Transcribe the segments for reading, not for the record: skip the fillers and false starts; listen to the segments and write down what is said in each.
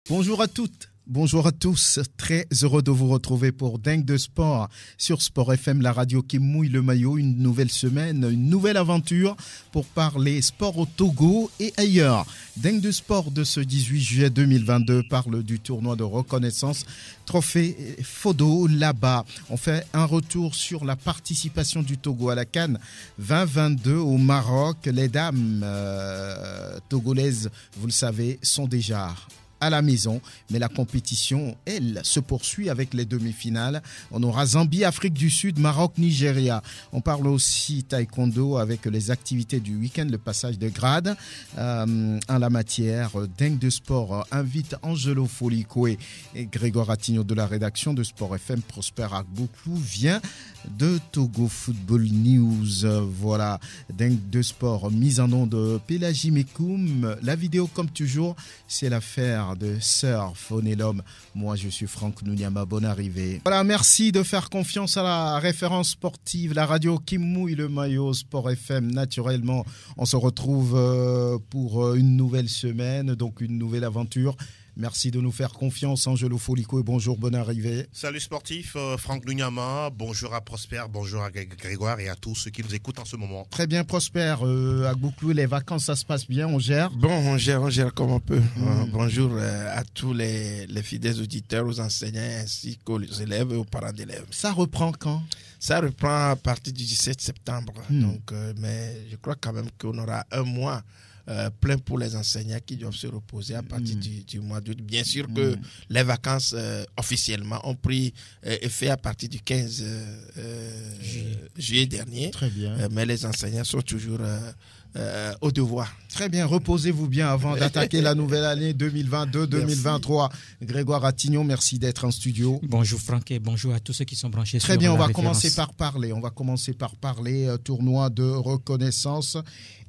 Bonjour à toutes. Bonjour à tous, très heureux de vous retrouver pour Dingue de Sport sur Sport FM, la radio qui mouille le maillot. Une nouvelle semaine, une nouvelle aventure pour parler sport au Togo et ailleurs. Dingue de Sport de ce 18 juillet 2022 parle du tournoi de reconnaissance Trophée Fodo là-bas. On fait un retour sur la participation du Togo à la CAN 2022 au Maroc. Les dames togolaises, vous le savez, sont déjà à la maison, mais la compétition, elle, se poursuit avec les demi-finales. On aura Zambie, Afrique du Sud, Maroc, Nigeria. On parle aussi taekwondo avec les activités du week-end, le passage de grade. En la matière, Dingue de Sport invite Angelo Folico et Grégoire Attigno de la rédaction de Sport FM. Prosper Agbokou vient de Togo Football News. Voilà, Dingue de Sport, mise en onde de Pélagie Mekoum. La vidéo, comme toujours, c'est l'affaire de Sir Fonelom. Moi, je suis Franck Nouniama. Bonne arrivée. Voilà, merci de faire confiance à la référence sportive, la radio qui mouille le maillot, Sport FM. Naturellement, on se retrouve pour une nouvelle semaine, donc une nouvelle aventure. Merci de nous faire confiance, Angelo Folico, et bonjour, bonne arrivée. Salut sportif, Franck Nouniama, bonjour à Prosper, bonjour à Grégoire et à tous ceux qui nous écoutent en ce moment. Très bien, Prosper, à Bouclou, les vacances, ça se passe bien, on gère? Bon, on gère comme on peut. Bonjour à tous les fidèles auditeurs, aux enseignants ainsi qu'aux élèves et aux parents d'élèves. Ça reprend quand? Ça reprend à partir du 17 septembre. Donc, mais je crois quand même qu'on aura un mois plein pour les enseignants qui doivent se reposer à partir du mois d'août. Bien sûr que les vacances officiellement ont pris effet à partir du 15 juillet dernier. Très bien. Mais les enseignants sont toujours au devoir. Très bien, reposez-vous bien avant d'attaquer la nouvelle année 2022-2023. Grégoire Attignon, merci d'être en studio. Bonjour Franck et bonjour à tous ceux qui sont branchés Très sur bien, la on va référence. commencer par parler tournoi de reconnaissance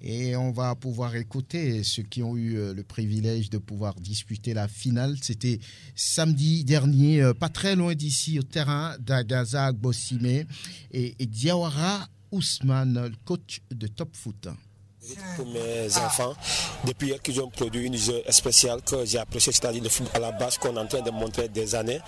et on va pouvoir écouter ceux qui ont eu le privilège de pouvoir disputer la finale. C'était samedi dernier, pas très loin d'ici, au terrain d'Agaza Bossime et Diawara Ousmane, le coach de Top Foot. Pour mes enfants, depuis qu'ils ont produit une jeu spéciale que j'ai apprécié, c'est-à-dire le football à la base qu'on est en train de montrer des années.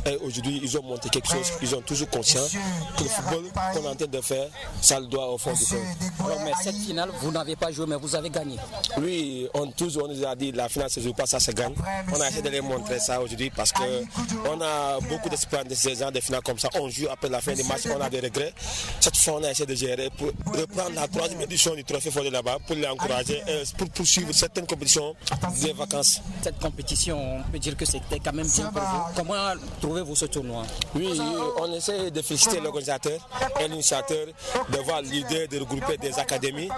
Et aujourd'hui, ils ont montré quelque chose, ils ont toujours conscience que le football qu'on est en train de faire, ça le doit au fond du cœur. Alors, mais cette finale, vous n'avez pas joué, mais vous avez gagné. Oui, on nous a dit la finale ne se joue pas, ça se gagne. On a essayé de les montrer ça aujourd'hui parce qu'on a beaucoup d'espoir de ces gens de finales comme ça. On joue après la fin du match, on a des regrets. Cette fois, on a essayé de gérer pour reprendre la 3e édition du trophée Fodo là-bas, pour les encourager, pour poursuivre certaines compétitions des vacances. Cette compétition, on peut dire que c'était quand même bien pour vous. Comment trouvez-vous ce tournoi? Oui, on essaie de féliciter l'organisateur et l'initiateur, de voir l'idée de regrouper des académies,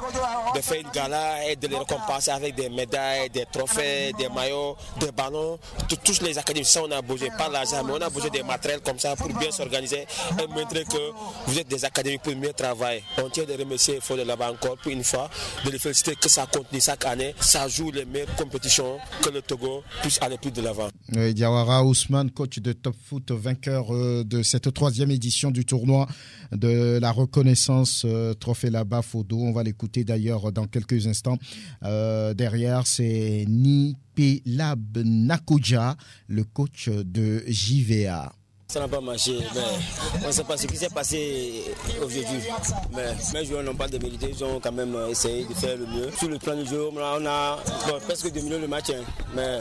de faire une gala et de les récompenser avec des médailles, des trophées, des maillots, des ballons. Tous les académies, ça on a bougé, pas l'argent, mais on a bougé des matériels comme ça pour bien s'organiser et montrer que vous êtes des académies pour mieux travailler. On tient de remercier Fodo là-bas encore pour une fois, de les féliciter que ça continue chaque année, ça joue les meilleures compétitions, que le Togo puisse aller plus de l'avant. Oui, Diawara Ousmane, coach de Top Foot, vainqueur de cette 3e édition du tournoi de la reconnaissance Trophée là-bas Fodo. On va l'écouter d'ailleurs dans quelques instants. Derrière, c'est Nipelab Nakoudja, le coach de JVA. Ça n'a pas marché, mais on ne sait pas ce qui s'est passé aujourd'hui. Mais mes joueurs n'ont pas de mérité, ils ont quand même essayé de faire le mieux. Sur le plan du jeu, on a presque dominé le match, mais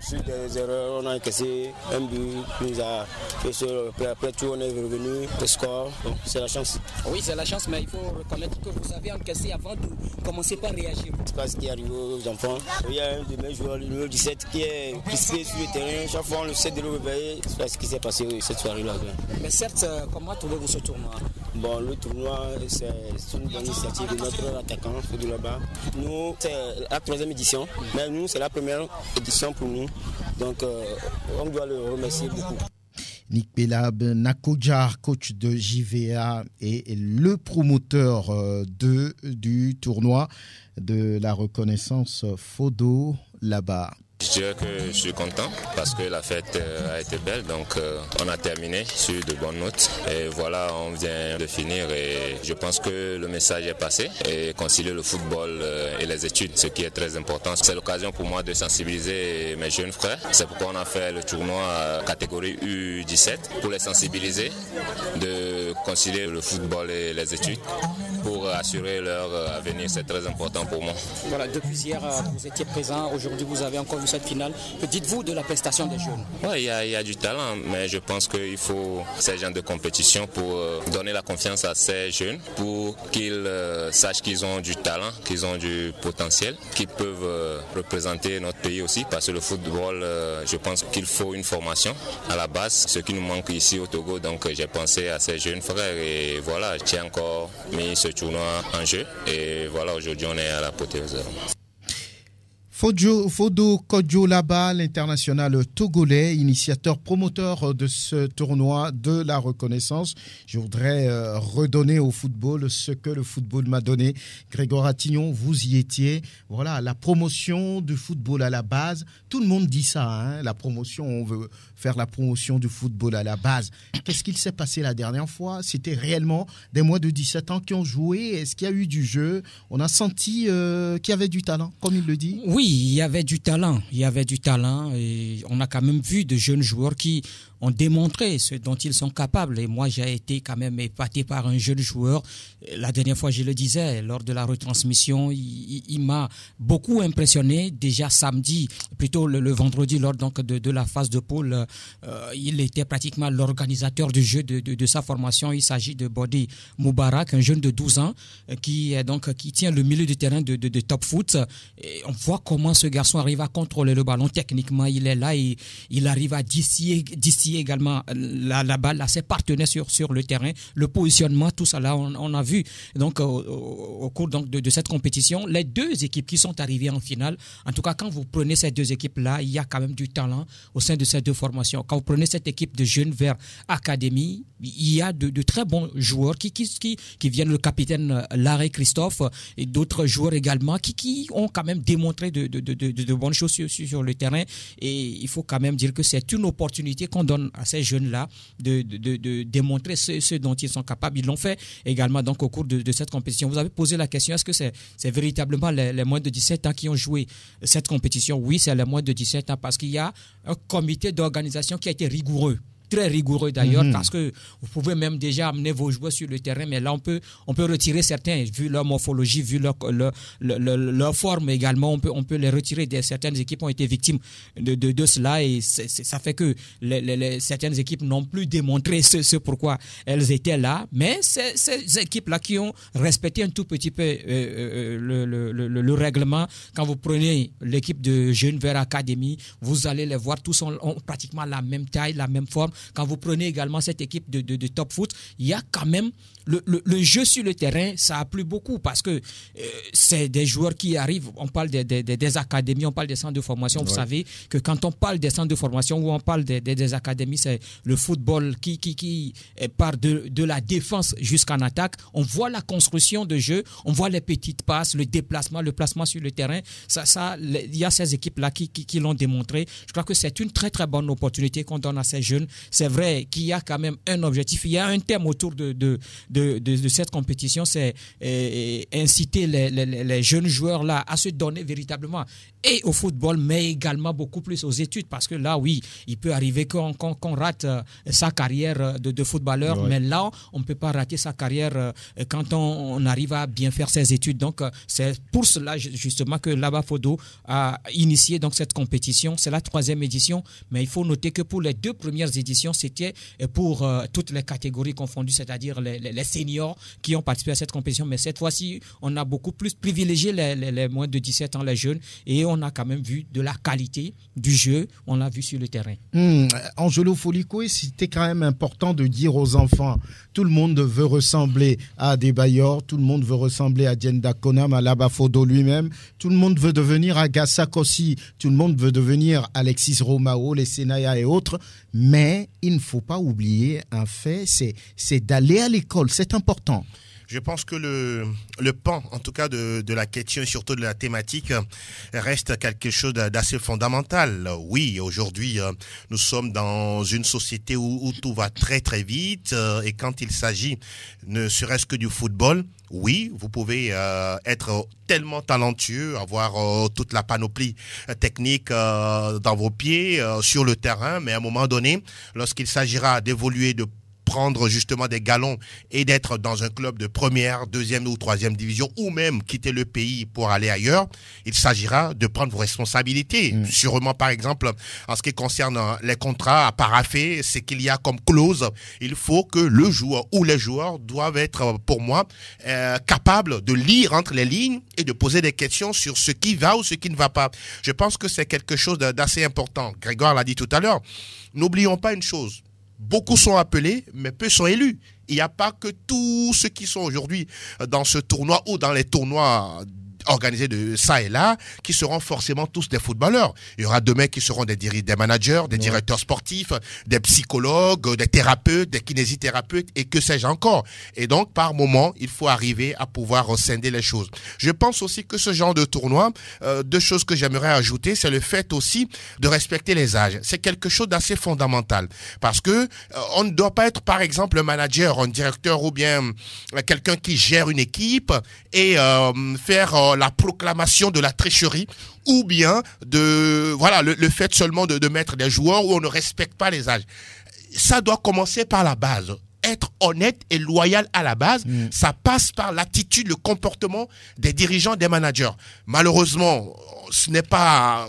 sur des erreurs, on a encaissé un but, puis après tout, on est revenu, le score, c'est la chance. Oui, c'est la chance, mais il faut reconnaître que vous avez encaissé avant de commencer par réagir. C'est pas ce qui arrive aux enfants. Il y a un de mes joueurs, le numéro 17, qui est crispé sur le terrain. Chaque fois, on le sait de le réveiller. C'est pas ce qui s'est passé cette soirée-là. Mais certes, comment trouvez-vous ce tournoi? Bon, le tournoi, c'est une bonne initiative de notre attaquant, Fodo là-bas. Nous, c'est la 3e édition, mais nous, c'est la première édition pour nous. Donc, on doit le remercier beaucoup. Nipelab Nakoudja, coach de JVA et le promoteur du tournoi de la reconnaissance Fodo là-bas. Je dirais que je suis content parce que la fête a été belle, donc on a terminé sur de bonnes notes et voilà, on vient de finir et je pense que le message est passé et concilier le football et les études, ce qui est très important. C'est l'occasion pour moi de sensibiliser mes jeunes frères, c'est pourquoi on a fait le tournoi catégorie U17 pour les sensibiliser, de concilier le football et les études pour assurer leur avenir, c'est très important pour moi. Voilà, depuis hier, vous étiez présent, aujourd'hui vous avez encore vu cette finale. Que dites-vous de la prestation des jeunes? Oui, il y a du talent, mais je pense qu'il faut ces genres de compétition pour donner la confiance à ces jeunes, pour qu'ils sachent qu'ils ont du talent, qu'ils ont du potentiel, qu'ils peuvent représenter notre pays aussi, parce que le football, je pense qu'il faut une formation à la base, ce qui nous manque ici au Togo, donc j'ai pensé à ces jeunes frères et voilà, j'ai encore mis ce tournoi en jeu et voilà, aujourd'hui on est à l'apothéose. Fodo Kodjo-Laba, l'international togolais, initiateur, promoteur de ce tournoi de la reconnaissance. Je voudrais redonner au football ce que le football m'a donné. Grégoire Attignon, vous y étiez. Voilà, la promotion du football à la base. Tout le monde dit ça, hein, la promotion, on veut faire la promotion du football à la base. Qu'est-ce qu'il s'est passé la dernière fois? C'était réellement des moins de 17 ans qui ont joué. Est-ce qu'il y a eu du jeu? On a senti qu'il y avait du talent, comme il le dit. Oui, il y avait du talent. Et on a quand même vu de jeunes joueurs qui ont démontré ce dont ils sont capables. Et moi, j'ai été quand même épaté par un jeune joueur. La dernière fois, je le disais, lors de la retransmission, il m'a beaucoup impressionné. Déjà samedi, plutôt le vendredi, lors donc de la phase de poule, il était pratiquement l'organisateur du jeu de sa formation. Il s'agit de Bodi Moubarak, un jeune de 12 ans qui tient le milieu du terrain de Top Foot. Et on voit comment ce garçon arrive à contrôler le ballon. Techniquement, il est là et il arrive à distiller également la balle à ses partenaires sur le terrain. Le positionnement, tout ça là, on a vu donc au cours donc de cette compétition. Les deux équipes qui sont arrivées en finale, en tout cas, quand vous prenez ces deux équipes-là, il y a quand même du talent au sein de ces deux formations. Quand vous prenez cette équipe de jeunes vers Académie, il y a de très bons joueurs qui viennent, le capitaine Larry Christophe et d'autres joueurs également qui ont quand même démontré de bonnes choses sur le terrain. Et il faut quand même dire que c'est une opportunité qu'on donne à ces jeunes-là de démontrer ce dont ils sont capables. Ils l'ont fait également donc au cours de cette compétition. Vous avez posé la question, est-ce que c'est véritablement les moins de 17 ans qui ont joué cette compétition? Oui, c'est les moins de 17 ans parce qu'il y a un comité d'organisation qui a été rigoureux. Très rigoureux d'ailleurs, parce que vous pouvez même déjà amener vos joueurs sur le terrain, mais là on peut retirer certains, vu leur morphologie, vu leur forme également, on peut les retirer. Certaines équipes ont été victimes de cela et ça fait que certaines équipes n'ont plus démontré ce pourquoi elles étaient là, mais ces équipes-là qui ont respecté un tout petit peu le règlement. Quand vous prenez l'équipe de jeunes vers Académie, vous allez les voir, tous ont pratiquement la même taille, la même forme. Quand vous prenez également cette équipe de Top Foot, il y a quand même le jeu sur le terrain, ça a plu beaucoup parce que c'est des joueurs qui arrivent, on parle des académies, on parle des centres de formation. Vous savez que quand on parle des centres de formation ou on parle des académies, c'est le football qui part de la défense jusqu'en attaque. On voit la construction de jeu, on voit les petites passes, le déplacement, le placement sur le terrain. Il y a ces équipes-là qui l'ont démontré. Je crois que c'est une très très bonne opportunité qu'on donne à ces jeunes. C'est vrai qu'il y a quand même un objectif, il y a un thème autour de cette compétition, c'est inciter les jeunes joueurs là à se donner véritablement et au football, mais également beaucoup plus aux études, parce que là, oui, il peut arriver qu'on rate sa carrière de footballeur, mais là, on ne peut pas rater sa carrière quand on arrive à bien faire ses études. Donc, c'est pour cela justement que Laba Fodo a initié donc cette compétition. C'est la 3e édition, mais il faut noter que pour les 2 premières éditions, c'était pour toutes les catégories confondues, c'est-à-dire les seniors qui ont participé à cette compétition. Mais cette fois-ci, on a beaucoup plus privilégié les moins de 17 ans, les jeunes, et on a quand même vu de la qualité du jeu, on l'a vu sur le terrain. Angelo Folikoué, c'était quand même important de dire aux enfants, tout le monde veut ressembler à Adebayor, tout le monde veut ressembler à Dienda Konam, à Laba Fodo lui-même, tout le monde veut devenir Agassa Kossi, tout le monde veut devenir Alexis Romao, les Senaya et autres, mais il ne faut pas oublier un fait, c'est d'aller à l'école, c'est important. Je pense que le pan, en tout cas de la question et surtout de la thématique, reste quelque chose d'assez fondamental. Oui, aujourd'hui, nous sommes dans une société où tout va très très vite et quand il s'agit ne serait-ce que du football, oui, vous pouvez être tellement talentueux, avoir toute la panoplie technique dans vos pieds, sur le terrain, mais à un moment donné, lorsqu'il s'agira d'évoluer, de prendre justement des galons et d'être dans un club de première, deuxième ou troisième division ou même quitter le pays pour aller ailleurs, il s'agira de prendre vos responsabilités. Sûrement, par exemple, en ce qui concerne les contrats à paraffer, c'est qu'il y a comme clause, il faut que le joueur ou les joueurs doivent être, pour moi, capables de lire entre les lignes et de poser des questions sur ce qui va ou ce qui ne va pas. Je pense que c'est quelque chose d'assez important. Grégoire l'a dit tout à l'heure. N'oublions pas une chose. Beaucoup sont appelés, mais peu sont élus. Il n'y a pas que tous ceux qui sont aujourd'hui dans ce tournoi ou dans les tournois organisés de ça et là, qui seront forcément tous des footballeurs. Il y aura demain qui seront des managers, des directeurs sportifs, des psychologues, des thérapeutes, des kinésithérapeutes et que sais-je encore. Et donc, par moment, il faut arriver à pouvoir scinder les choses. Je pense aussi que ce genre de tournoi, deux choses que j'aimerais ajouter, c'est le fait aussi de respecter les âges. C'est quelque chose d'assez fondamental parce que on ne doit pas être, par exemple, un manager, un directeur ou bien quelqu'un qui gère une équipe et faire la proclamation de la tricherie ou bien le fait seulement de mettre des joueurs où on ne respecte pas les âges. Ça doit commencer par la base. Être honnête et loyal à la base, ça passe par l'attitude, le comportement des dirigeants, des managers. Malheureusement, ce n'est pas,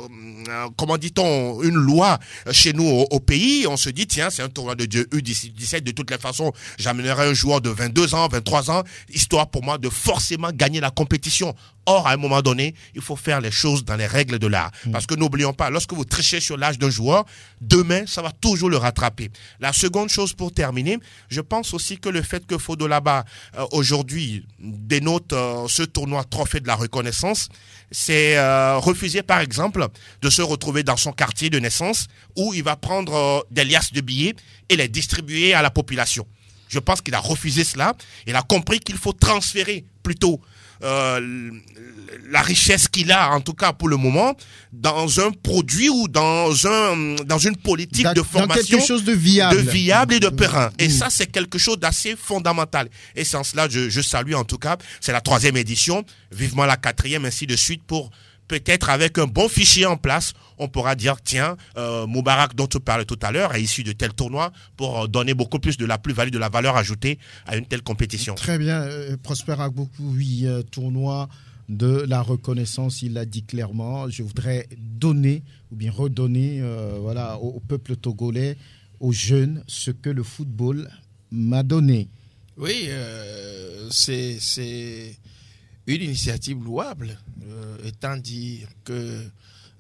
comment dit-on, une loi chez nous au pays. On se dit, tiens, c'est un tournoi de U17, de toutes les façons, j'amènerai un joueur de 22 ans, 23 ans, histoire pour moi de forcément gagner la compétition. Or, à un moment donné, il faut faire les choses dans les règles de l'art. Parce que n'oublions pas, lorsque vous trichez sur l'âge d'un joueur, demain, ça va toujours le rattraper. La seconde chose pour terminer, je pense aussi que le fait que Fodolaba, aujourd'hui, dénote ce tournoi trophée de la reconnaissance, c'est refuser, par exemple, de se retrouver dans son quartier de naissance où il va prendre des liasses de billets et les distribuer à la population. Je pense qu'il a refusé cela. Il a compris qu'il faut transférer plutôt la richesse qu'il a, en tout cas pour le moment, dans un produit ou dans une politique de formation, quelque chose de viable et de périn. Et ça, c'est quelque chose d'assez fondamental. Et sans cela, je salue en tout cas, c'est la 3e édition, vivement la 4e, ainsi de suite, pour peut-être avec un bon fichier en place, on pourra dire, tiens, Moubarak dont tu parlais tout à l'heure est issu de tel tournoi pour donner beaucoup plus de la plus-value, de la valeur ajoutée à une telle compétition. Très bien, Prosper Agbokou, oui, tournoi de la reconnaissance, il l'a dit clairement. Je voudrais donner ou bien redonner au peuple togolais, aux jeunes, ce que le football m'a donné. Oui, c'est une initiative louable, étant dit que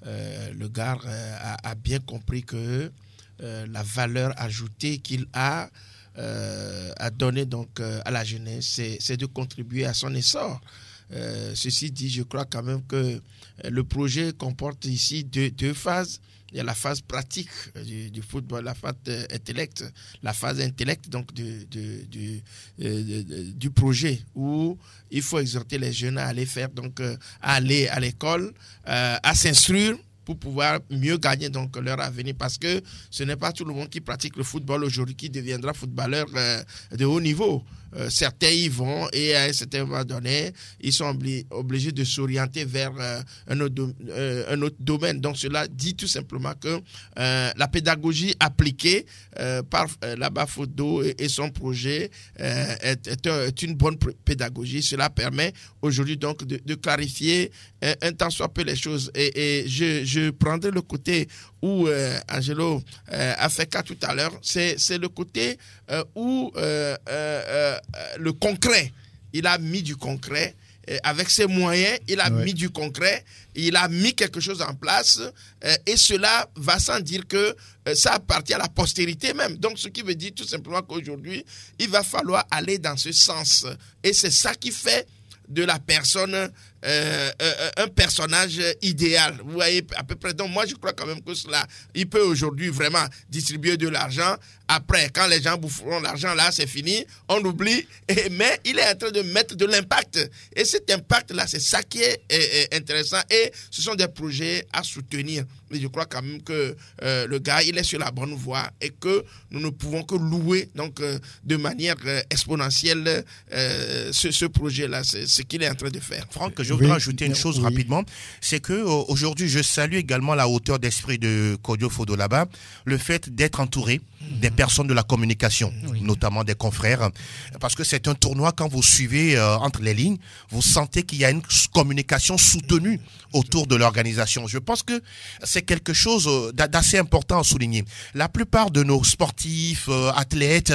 le gars a bien compris que la valeur ajoutée qu'il a donné donc à la jeunesse, c'est de contribuer à son essor. Ceci dit, je crois quand même que le projet comporte ici deux phases. Il y a la phase pratique du football, la phase intellect donc du projet, où il faut exhorter les jeunes à aller faire à aller à l'école, à s'instruire pour pouvoir mieux gagner donc leur avenir, parce que ce n'est pas tout le monde qui pratique le football aujourd'hui qui deviendra footballeur de haut niveau. Certains y vont et à un certain moment donné, ils sont obligés de s'orienter vers un autre domaine. Donc cela dit tout simplement que la pédagogie appliquée par Laba Fodo et son projet est une bonne pédagogie. Cela permet aujourd'hui donc de clarifier un tant soit peu les choses. Et je prendrai le côté où Angelo a fait cas tout à l'heure, c'est le côté où le concret, il a mis du concret, avec ses moyens, il a mis du concret, il a mis quelque chose en place, et cela va sans dire que ça appartient à la postérité même. Donc ce qui veut dire tout simplement qu'aujourd'hui, il va falloir aller dans ce sens. Et c'est ça qui fait de la personne un personnage idéal. Vous voyez, à peu près. Donc, moi, je crois quand même que cela, il peut aujourd'hui vraiment distribuer de l'argent. Après, quand les gens boufferont l'argent, là, c'est fini, on oublie. Mais il est en train de mettre de l'impact. Et cet impact-là, c'est ça qui est intéressant. Et ce sont des projets à soutenir. Mais je crois quand même que le gars, il est sur la bonne voie et que nous ne pouvons que louer donc, de manière exponentielle ce projet-là. C'est ce qu'il est en train de faire. Franck, je voudrais ajouter une chose rapidement. C'est que aujourd'hui, je salue également la hauteur d'esprit de Kodio Fodolaba, le fait d'être entouré des personnes de la communication, notamment des confrères, parce que c'est un tournoi, quand vous suivez entre les lignes, vous sentez qu'il y a une communication soutenue autour de l'organisation. Je pense que c'est quelque chose d'assez important à souligner. La plupart de nos sportifs, athlètes,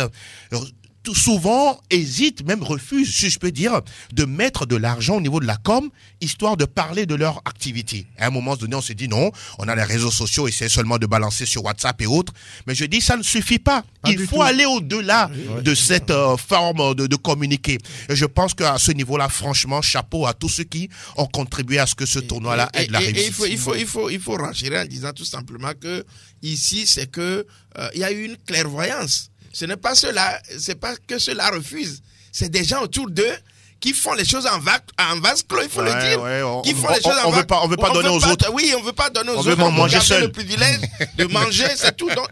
tout souvent hésitent, même refusent, si je peux dire, de mettre de l'argent au niveau de la com, histoire de parler de leur activité. À un moment donné, on se dit non, on a les réseaux sociaux, essayer seulement de balancer sur WhatsApp et autres. Mais je dis, ça ne suffit pas. Il faut aller au-delà de cette forme de communiquer. Et je pense qu'à ce niveau-là, franchement, chapeau à tous ceux qui ont contribué à ce que ce tournoi-là ait de la réussite. Il faut renchérir en disant tout simplement que ici, c'est que il y a eu une clairvoyance. Ce n'est pas cela, c'est pas que cela refuse. C'est des gens autour d'eux qui font les choses en vase clos, il faut le dire. Qui font les choses en vase clos. On veut pas donner aux autres. Oui, on veut pas donner aux autres. On veut manger seul. Le privilège de manger, c'est tout. Donc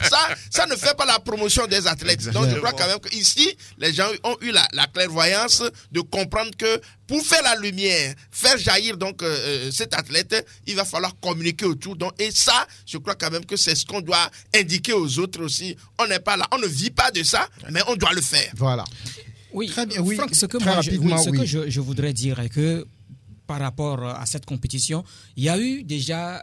ça ne fait pas la promotion des athlètes. Donc je crois quand même qu'ici, les gens ont eu la clairvoyance de comprendre que pour faire la lumière, faire jaillir donc cet athlète, il va falloir communiquer autour. Donc, et ça, je crois quand même que c'est ce qu'on doit indiquer aux autres aussi. On n'est pas là, on ne vit pas de ça, mais on doit le faire. Voilà. Oui, très bien, Franck, ce que je voudrais dire est que par rapport à cette compétition, il y a eu déjà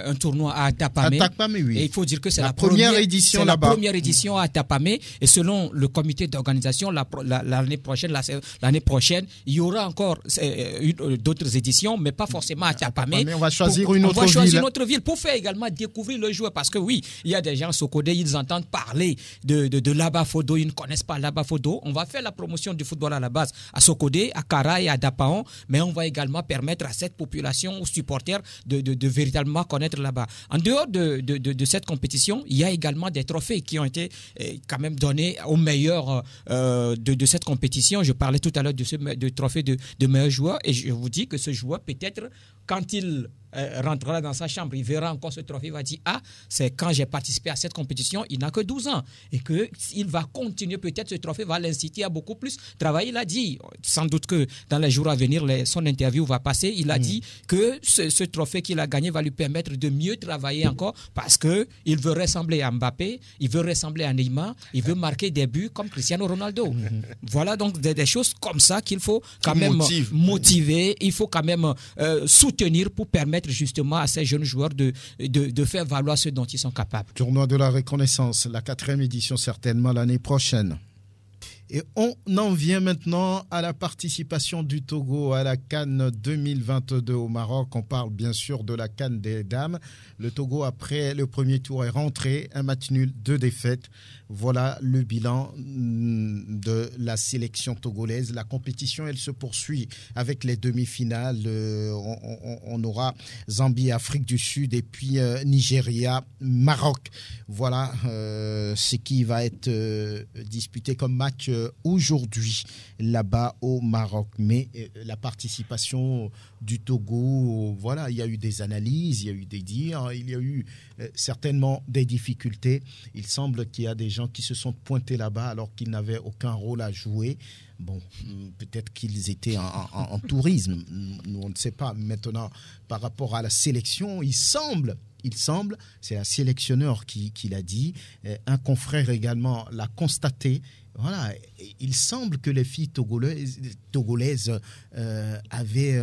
un tournoi à Tapamé. Oui. Et il faut dire que c'est la première édition là-bas. La première édition à Tapamé. Et selon le comité d'organisation, l'année prochaine, il y aura encore d'autres éditions, mais pas forcément à Tapamé. On va choisir une autre ville pour faire également découvrir le joueur. Parce que oui, il y a des gens à Sokodé, ils entendent parler de Laba Fodo, ils ne connaissent pas Laba Fodo. On va faire la promotion du football à la base à Sokodé, à Kara et à Dapaon, mais on va également permettre à cette population, aux supporters, de véritablement connaître là-bas. En dehors de cette compétition, il y a également des trophées qui ont été quand même donnés aux meilleurs de cette compétition. Je parlais tout à l'heure de trophée de meilleur joueur, et je vous dis que ce joueur, peut-être, quand il rentrera dans sa chambre, il verra encore ce trophée, il va dire, c'est quand j'ai participé à cette compétition, il n'a que 12 ans, et qu'il va continuer, peut-être ce trophée va l'inciter à beaucoup plus travailler. Il a dit, sans doute que dans les jours à venir, son interview va passer, il a dit que ce trophée qu'il a gagné va lui permettre de mieux travailler encore, parce qu'il veut ressembler à Mbappé, il veut ressembler à Neymar, il veut marquer des buts comme Cristiano Ronaldo. Voilà donc des choses comme ça qu'il faut quand même motiver, il faut quand même soutenir pour permettre justement à ces jeunes joueurs de faire valoir ce dont ils sont capables. Tournoi de la reconnaissance, la 4e édition certainement l'année prochaine. Et on en vient maintenant à la participation du Togo à la CAN 2022 au Maroc. On parle bien sûr de la CAN des dames. Le Togo, après le premier tour, est rentré. Un match nul, 2 défaites. Voilà le bilan de la sélection togolaise. La compétition, elle se poursuit avec les demi-finales. On aura Zambie, Afrique du Sud, et puis Nigeria, Maroc. Voilà ce qui va être disputé comme match aujourd'hui là-bas au Maroc. Mais la participation du Togo, voilà, il y a eu des analyses, il y a eu des dires, il y a eu certainement des difficultés. Il semble qu'il y a des gens qui se sont pointés là-bas alors qu'ils n'avaient aucun rôle à jouer. Bon, peut-être qu'ils étaient en tourisme, nous on ne sait pas. Maintenant, par rapport à la sélection, il semble, c'est la sélectionneur qui l'a dit, un confrère également l'a constaté. Voilà, il semble que les filles togolaises avaient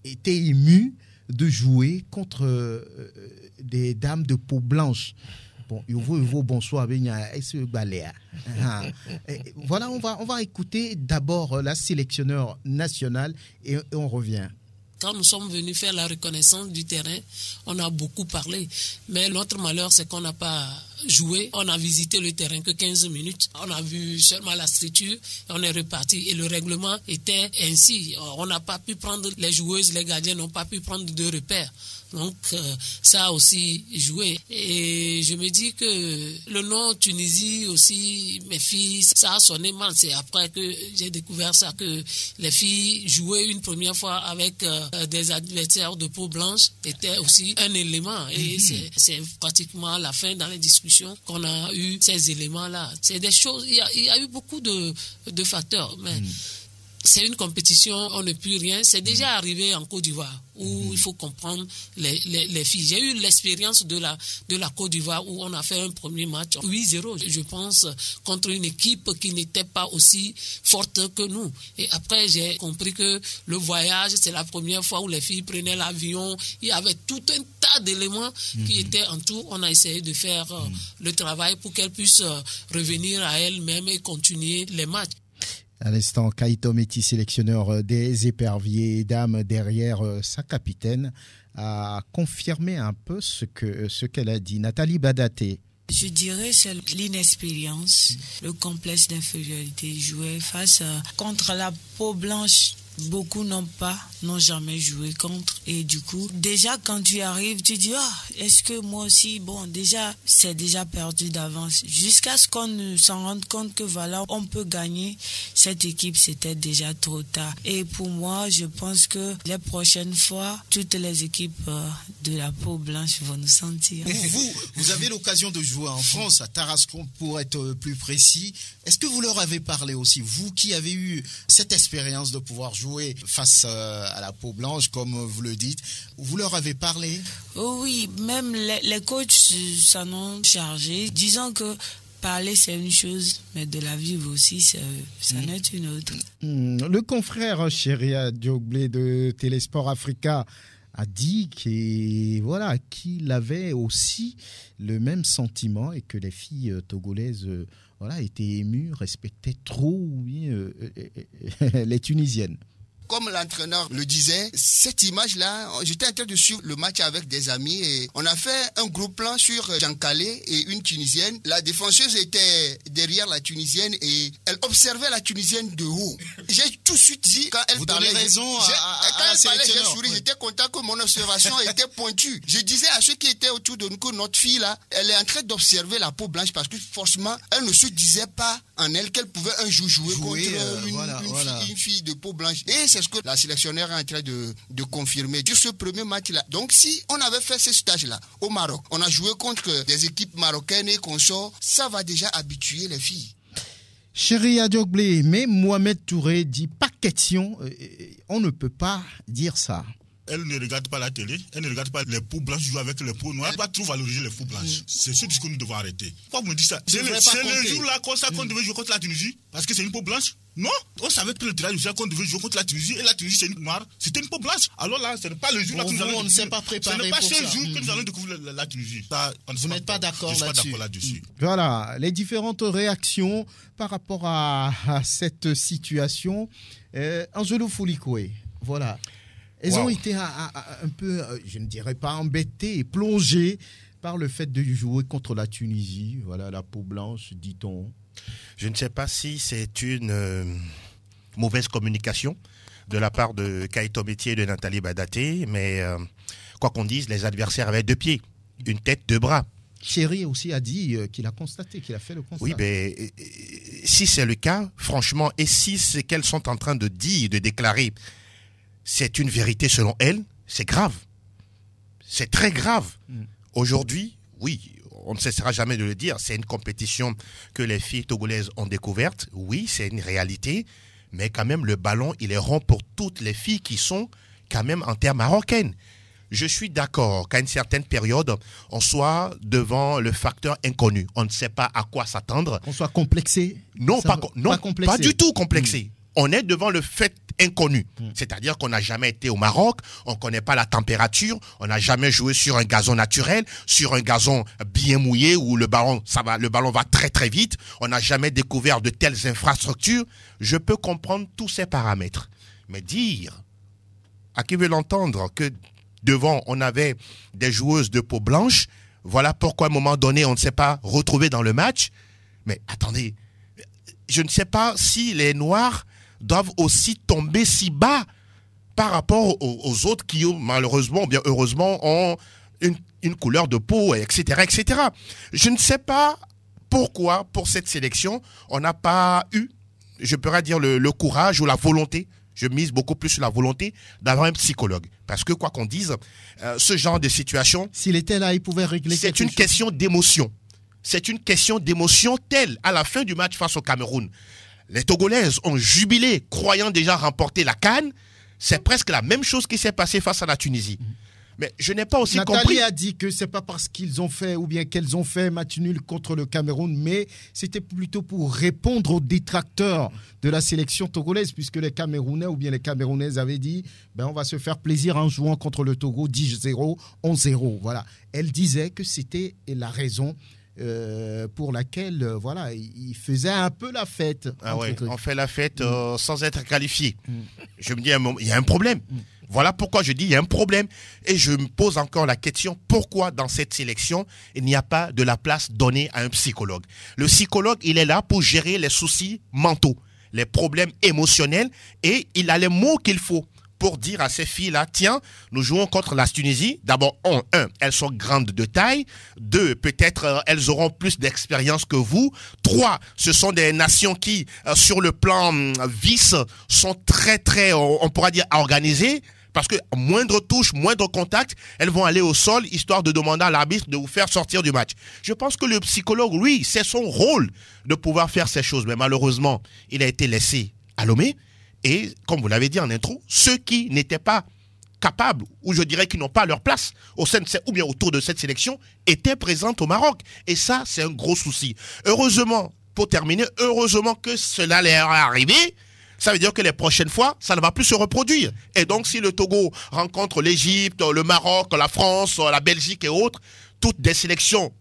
été émues de jouer contre des dames de peau blanche. Bon, bonsoir, voilà, on va écouter d'abord la sélectionneur nationale et on revient. Quand nous sommes venus faire la reconnaissance du terrain, on a beaucoup parlé. Mais notre malheur, c'est qu'on n'a pas joué, on a visité le terrain que 15 minutes. On a vu seulement la structure et on est reparti. Et le règlement était ainsi. On n'a pas pu prendre, les joueuses, les gardiens n'ont pas pu prendre de repères. Donc ça a aussi joué. Et je me dis que le nom Tunisie aussi, mes filles, ça a sonné mal. C'est après que j'ai découvert ça, que les filles jouaient une première fois avec des adversaires de peau blanche était aussi un élément. Et c'est pratiquement à la fin dans les discussions qu'on a eu ces éléments-là. C'est des choses, il y a eu beaucoup de facteurs, mais c'est une compétition, on ne peut rien. C'est déjà arrivé en Côte d'Ivoire où il faut comprendre les filles. J'ai eu l'expérience de la Côte d'Ivoire où on a fait un premier match 8-0, je pense, contre une équipe qui n'était pas aussi forte que nous. Et après, j'ai compris que le voyage, c'est la première fois où les filles prenaient l'avion. Il y avait tout un tas d'éléments qui étaient en tout. On a essayé de faire le travail pour qu'elles puissent revenir à elles-mêmes et continuer les matchs. À l'instant, Kaito Métis, sélectionneur des éperviers dames derrière sa capitaine, a confirmé un peu ce qu'elle a dit. Nathalie Badaté. Je dirais c'est l'inexpérience, le complexe d'infériorité. Jouer face contre la peau blanche. Beaucoup n'ont jamais joué contre. Et du coup, déjà quand tu arrives, tu dis, est-ce que moi aussi, déjà, c'est déjà perdu d'avance. Jusqu'à ce qu'on s'en rende compte que voilà, on peut gagner cette équipe, c'était déjà trop tard. Et pour moi, je pense que les prochaines fois, toutes les équipes de la peau blanche vont nous sentir. Vous avez l'occasion de jouer en France, à Tarascon pour être plus précis. Est-ce que vous leur avez parlé aussi, vous qui avez eu cette expérience de pouvoir jouer face à la peau blanche, comme vous le dites, vous leur avez parlé? Oui, même les coachs s'en ont chargé, disant que parler c'est une chose, mais de la vivre aussi, ça en est une autre. Le confrère Cheria Dioglé de Télésport Africa a dit qu'il avait aussi le même sentiment et que les filles togolaises étaient émues, respectaient trop les Tunisiennes. Comme l'entraîneur le disait, cette image-là, j'étais en train de suivre le match avec des amis et on a fait un gros plan sur Jean Calais et une Tunisienne. La défenseuse était derrière la Tunisienne et elle observait la Tunisienne de haut. J'ai tout de suite dit, quand elle parlait, j'ai souri, j'étais content que mon observation était pointue. Je disais à ceux qui étaient autour de nous que notre fille là, elle est en train d'observer la peau blanche parce que forcément, elle ne se disait pas en elle qu'elle pouvait un jour jouer contre une fille de peau blanche. Et c'est ce que la sélectionneur est en train de confirmer sur ce premier match-là. Donc, si on avait fait ce stage-là au Maroc, on a joué contre des équipes marocaines et consorts, ça va déjà habituer les filles. Cheria Dioglé, mais Mohamed Touré dit pas question, on ne peut pas dire ça. Elle ne regarde pas la télé, elle ne regarde pas les peaux blanches jouer avec les peaux noires. Elle ne va pas trop valoriser les peaux blanches. C'est ce discours que nous devons arrêter. Pourquoi vous me dites ça? C'est le jour-là qu'on devait jouer contre la Tunisie parce que c'est une peau blanche? Non, on savait que le tirage du qu'on devait jouer contre la Tunisie et la Tunisie c'est une noire, c'était une peau blanche. Alors là, ce n'est pas le jour là que nous allons. On ne s'est pas préparé pour ça. Ce n'est pas ce jour que nous allons découvrir la Tunisie. Vous n'êtes pas d'accord là-dessus. Je ne suis pas d'accord là-dessus. Voilà, les différentes réactions par rapport à cette situation. Angelo Foulikoué, voilà. Elles ont été un peu, je ne dirais pas embêtées et plongées par le fait de jouer contre la Tunisie. Voilà, la peau blanche, dit-on. Je ne sais pas si c'est une mauvaise communication de la part de Kaito Métier et de Nathalie Badaté, mais quoi qu'on dise, les adversaires avaient 2 pieds, une tête, 2 bras. Chéri aussi a dit qu'il a constaté, qu'il a fait le constat. Oui, mais si c'est le cas, franchement, et si ce qu'elles sont en train de dire, de déclarer, c'est une vérité selon elles, c'est grave. C'est très grave. Aujourd'hui, oui, on ne cessera jamais de le dire, c'est une compétition que les filles togolaises ont découverte. Oui, c'est une réalité, mais quand même, le ballon, il est rond pour toutes les filles qui sont quand même en terre marocaine. Je suis d'accord qu'à une certaine période, on soit devant le facteur inconnu. On ne sait pas à quoi s'attendre. On soit complexé? Non, pas du tout complexé. On est devant le fait inconnu. C'est-à-dire qu'on n'a jamais été au Maroc, on ne connaît pas la température, on n'a jamais joué sur un gazon naturel, sur un gazon bien mouillé où le ballon va très très vite. On n'a jamais découvert de telles infrastructures. Je peux comprendre tous ces paramètres. Mais dire, à qui veut l'entendre, que devant on avait des joueuses de peau blanche, Voilà pourquoi à un moment donné, on ne s'est pas retrouvé dans le match. Mais attendez, je ne sais pas si les Noirs doivent aussi tomber si bas par rapport aux autres qui, malheureusement, ou bien heureusement, ont une couleur de peau, etc., etc. Je ne sais pas pourquoi, pour cette sélection, on n'a pas eu, je pourrais dire, le courage ou la volonté. Je mise beaucoup plus sur la volonté d'avoir un psychologue. Parce que, quoi qu'on dise, ce genre de situation... S'il était là, il pouvait régler quelque chose. C'est une question d'émotion. C'est une question d'émotion telle, à la fin du match face au Cameroun. Les Togolaises ont jubilé, croyant déjà remporter la CAN. C'est presque la même chose qui s'est passée face à la Tunisie. Mais je n'ai pas aussi compris... Nathalie a dit que c'est pas parce qu'ils ont fait ou bien qu'elles ont fait match nul contre le Cameroun, mais c'était plutôt pour répondre aux détracteurs de la sélection togolaise, puisque les Camerounais ou bien les Camerounaises avaient dit on va se faire plaisir en jouant contre le Togo 10-0, 11-0. Voilà. Elle disait que c'était la raison pour laquelle il faisait un peu la fête. Ah ouais, on fait la fête sans être qualifié. Je me dis, il y a un problème. Voilà pourquoi je dis il y a un problème. Et je me pose encore la question, pourquoi dans cette sélection, il n'y a pas de la place donnée à un psychologue? Le psychologue, il est là pour gérer les soucis mentaux, les problèmes émotionnels, et il a les mots qu'il faut pour dire à ces filles-là, tiens, nous jouons contre la Tunisie. D'abord, elles sont grandes de taille. 2, peut-être elles auront plus d'expérience que vous. 3, ce sont des nations qui, sur le plan vice, sont très, très, on pourra dire, organisées. Parce que moindre touche, moindre contact, elles vont aller au sol, histoire de demander à l'arbitre de vous faire sortir du match. Je pense que le psychologue, lui, c'est son rôle de pouvoir faire ces choses. Mais malheureusement, il a été laissé à Lomé. Et, comme vous l'avez dit en intro, ceux qui n'étaient pas capables, ou je dirais qui n'ont pas leur place au sein de ou bien autour de cette sélection, étaient présents au Maroc. Et ça, c'est un gros souci. Heureusement, pour terminer, heureusement que cela leur est arrivé. Ça veut dire que les prochaines fois, ça ne va plus se reproduire. Et donc, si le Togo rencontre l'Égypte, le Maroc, la France, la Belgique et autres, toutes des sélections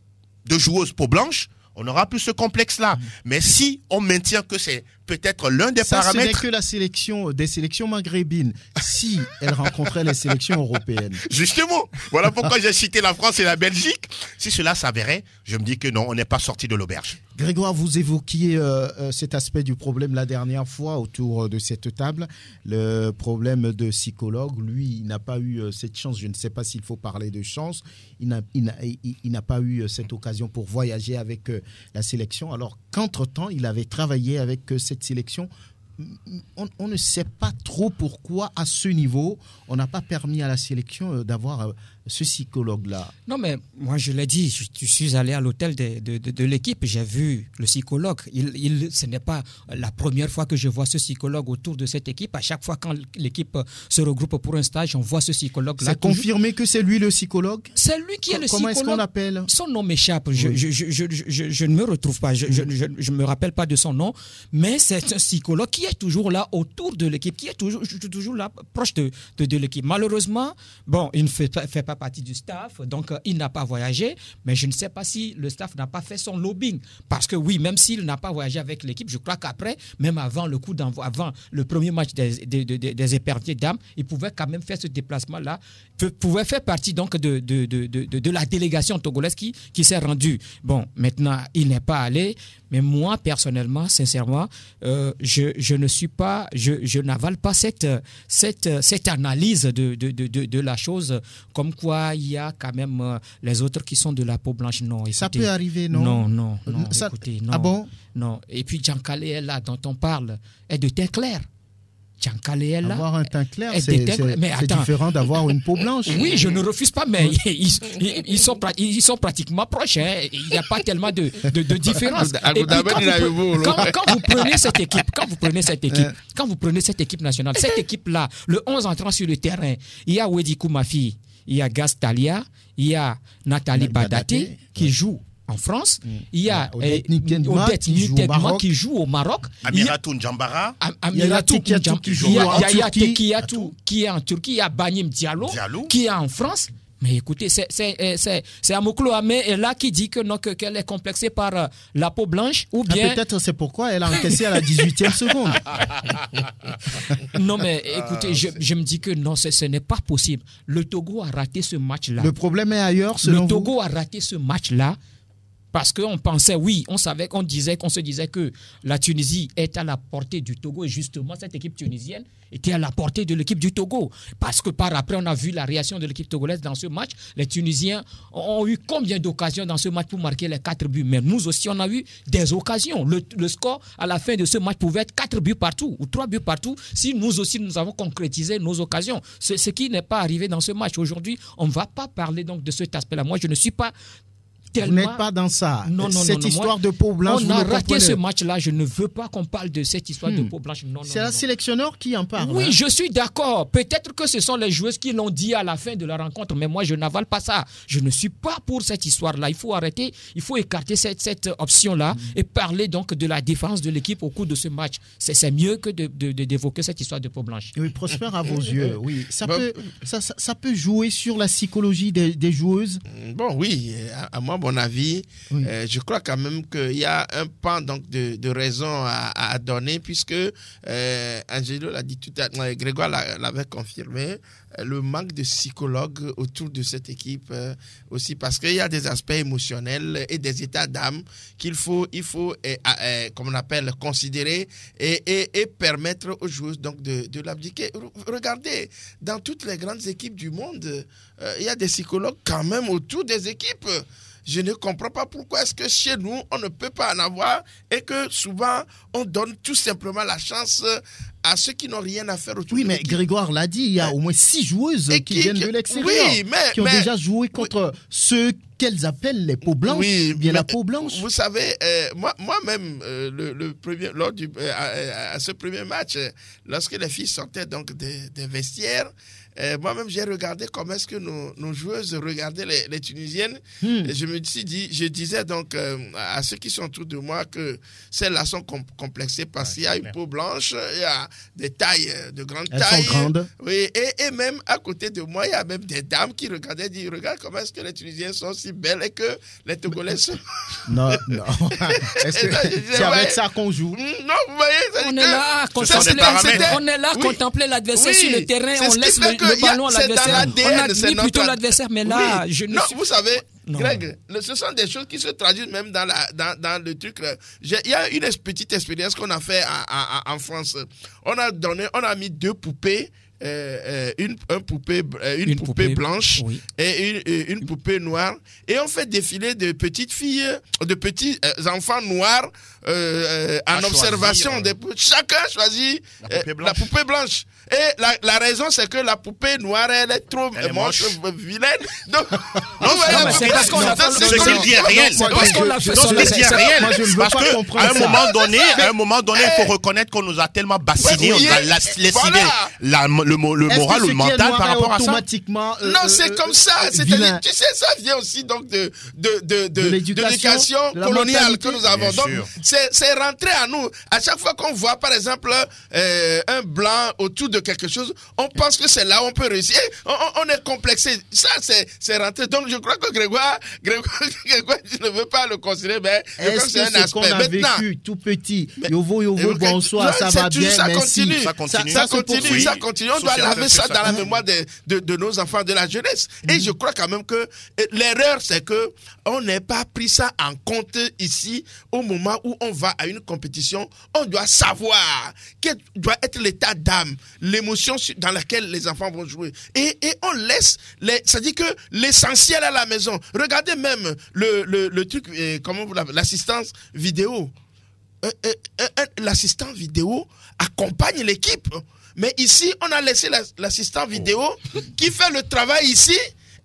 de joueuses peau blanche, on n'aura plus ce complexe-là. Mais si on maintient que c'est peut-être l'un des paramètres... Ce n'est que la sélection, des sélections maghrébines, si elles rencontraient les sélections européennes. Justement, voilà pourquoi j'ai cité la France et la Belgique. Si cela s'avérait, je me dis que non, on n'est pas sorti de l'auberge. Grégoire, vous évoquiez cet aspect du problème la dernière fois autour de cette table. Le problème de psychologue, lui, il n'a pas eu cette chance. Je ne sais pas s'il faut parler de chance. Il n'a pas eu cette occasion pour voyager avec la sélection. Alors qu'entre-temps, il avait travaillé avec cette sélection. On ne sait pas trop pourquoi, à ce niveau, on n'a pas permis à la sélection d'avoir ce psychologue-là. Non, mais moi, je l'ai dit, je suis allé à l'hôtel de l'équipe, j'ai vu le psychologue. Ce n'est pas la première fois que je vois ce psychologue autour de cette équipe. À chaque fois, quand l'équipe se regroupe pour un stage, on voit ce psychologue-là. C'est confirmé que c'est lui le psychologue? C'est lui qui est le psychologue. Comment est-ce qu'on l'appelle? Son nom m'échappe. Je ne me retrouve pas. Je ne me rappelle pas de son nom. Mais c'est un psychologue qui est toujours là autour de l'équipe, qui est toujours là, proche de l'équipe. Malheureusement, il ne fait pas partie du staff, donc il n'a pas voyagé, mais je ne sais pas si le staff n'a pas fait son lobbying, parce que oui, même s'il n'a pas voyagé avec l'équipe, je crois qu'après, même avant le coup d'envoi, avant le premier match des éperviers dames, il pouvait quand même faire ce déplacement-là, pouvait faire partie donc de la délégation togolaise qui s'est rendue. Bon, maintenant, il n'est pas allé, mais moi, personnellement, sincèrement, je n'avale pas cette analyse de la chose, comme quoi il y a quand même les autres qui sont de la peau blanche. Non, écoutez, ça peut arriver, non? Non, écoutez, non. Ah bon? Non. Et puis Djankale est là, dont on parle, est de teint clair. Avoir un teint clair, c'est différent d'avoir une peau blanche. Oui, je ne refuse pas, mais ils sont pratiquement proches. Hein. Il n'y a pas tellement de différence. Et puis, quand vous prenez cette équipe nationale, cette équipe-là, le 11 entrant sur le terrain, il y a Wedi Koumafi, il y a Gastalia, il y a Nathalie Badaté qui joue en France, il y a Odette Nikedma qui joue au Maroc, Amiratou Njambara, qui joue en Turquie, qui est en Turquie, il y a Banyim Diallo qui est en France. Mais écoutez, c'est Amoklo Amé là qui dit que non, qu'elle est complexée par la peau blanche ou bien... Peut-être c'est pourquoi elle a encaissé à la 18e seconde. Non mais écoutez, je me dis que non, ce n'est pas possible. Le Togo a raté ce match-là. Le problème est ailleurs selon vous? Le Togo a raté ce match-là parce qu'on pensait, oui, on se disait que la Tunisie est à la portée du Togo et justement cette équipe tunisienne était à la portée de l'équipe du Togo. Parce que par après, on a vu la réaction de l'équipe togolaise dans ce match. Les Tunisiens ont eu combien d'occasions dans ce match pour marquer les 4 buts? Mais nous aussi, on a eu des occasions. Le score à la fin de ce match pouvait être 4 buts partout ou 3 buts partout si nous aussi, nous avons concrétisé nos occasions. Ce qui n'est pas arrivé dans ce match. Aujourd'hui, on ne va pas parler donc de cet aspect-là. Moi, je ne suis pas... Vous n'êtes pas dans ça. Non, cette histoire de peau blanche, on a raté ce match-là. Je ne veux pas qu'on parle de cette histoire de peau blanche. C'est la sélectionneur qui en parle. Oui, je suis d'accord. Peut-être que ce sont les joueuses qui l'ont dit à la fin de la rencontre, mais moi, je n'avale pas ça. Je ne suis pas pour cette histoire-là. Il faut arrêter, il faut écarter cette option-là et parler donc de la défense de l'équipe au cours de ce match. C'est mieux que d'évoquer cette histoire de peau blanche. Oui, Prosper, à vos yeux, oui. Ça peut jouer sur la psychologie des joueuses. Bon, oui, à mon avis, oui. Je crois quand même qu'il y a un pan donc de raison à donner, puisque Angelo l'a dit tout à l'heure, Grégoire l'avait confirmé, le manque de psychologues autour de cette équipe aussi, parce qu'il y a des aspects émotionnels et des états d'âme il faut comme on appelle, considérer et permettre aux joueuses donc de l'abdiquer. Regardez, dans toutes les grandes équipes du monde, il y a des psychologues quand même autour des équipes. Je ne comprends pas pourquoi est-ce que chez nous, on ne peut pas en avoir et que souvent, on donne tout simplement la chance à ceux qui n'ont rien à faire autour de l'équipe. Oui, mais Grégoire l'a dit, il y a au moins 6 joueuses qui viennent de l'extérieur, qui ont déjà joué contre ceux qu'elles appellent les peaux blanches, bien la peau blanche. Vous savez, moi-même, à ce premier match, lorsque les filles sortaient donc des vestiaires, moi-même, j'ai regardé comment est-ce que nos joueuses regardaient les Tunisiennes. Et je disais donc à ceux qui sont autour de moi que celles-là sont complexées parce qu'il y a une peau blanche, il y a des tailles, de grandes tailles. Elles sont grandes. Oui, et même à côté de moi, il y a même des dames qui regardaient, disent, regarde comment est-ce que les Tunisiennes sont si belles et que les Togolais sont... Non. Est-ce que c'est avec ça qu'on joue? Non, vous voyez, on est là à contempler l'adversaire sur le terrain, on laisse le ballon à l'adversaire. On admire plutôt l'adversaire, mais là, je ne suis... vous savez, Greg, ce sont des choses qui se traduisent même dans le truc. Il y a une petite expérience qu'on a fait en France. On a mis 2 poupées. Une poupée blanche et une poupée noire, et on fait défiler de petites filles, de petits enfants noirs en observation. Chacun choisit la poupée blanche. Et la raison, c'est que la poupée noire, elle est trop moche, vilaine. Donc, c'est parce qu'on l'a fait. Ce qu'il dit est réel. C'est parce qu'on l'a fait. Ce qu'il dit est réel. Parce qu'à un moment donné, il faut reconnaître qu'on nous a tellement bassinés, on a laissé le moral ou le mental par rapport à ça. Non, c'est comme ça. C'est-à-dire, tu sais, ça vient aussi donc de l'éducation coloniale que nous avons. Donc, c'est rentré à nous. À chaque fois qu'on voit, par exemple, un blanc autour de quelque chose, on pense que c'est là où on peut réussir. On est complexé. Ça, c'est rentré. Donc, je crois que Grégoire, je ne veux pas le considérer, mais est-ce que c'est ce qu'on a vécu tout petit? Yovo, bonsoir, ça va bien, merci. Ça continue. On doit laver ça dans la mémoire de nos enfants, de la jeunesse. Et je crois quand même que l'erreur, c'est que on n'ait pas pris ça en compte ici au moment où on va à une compétition. On doit savoir quel doit être l'état d'âme, l'émotion dans laquelle les enfants vont jouer. Et on laisse, c'est-à-dire que l'essentiel à la maison. Regardez même le truc, comment vous l'appelez, l'assistance vidéo. L'assistant vidéo accompagne l'équipe. Mais ici, on a laissé l'assistant vidéo qui fait le travail ici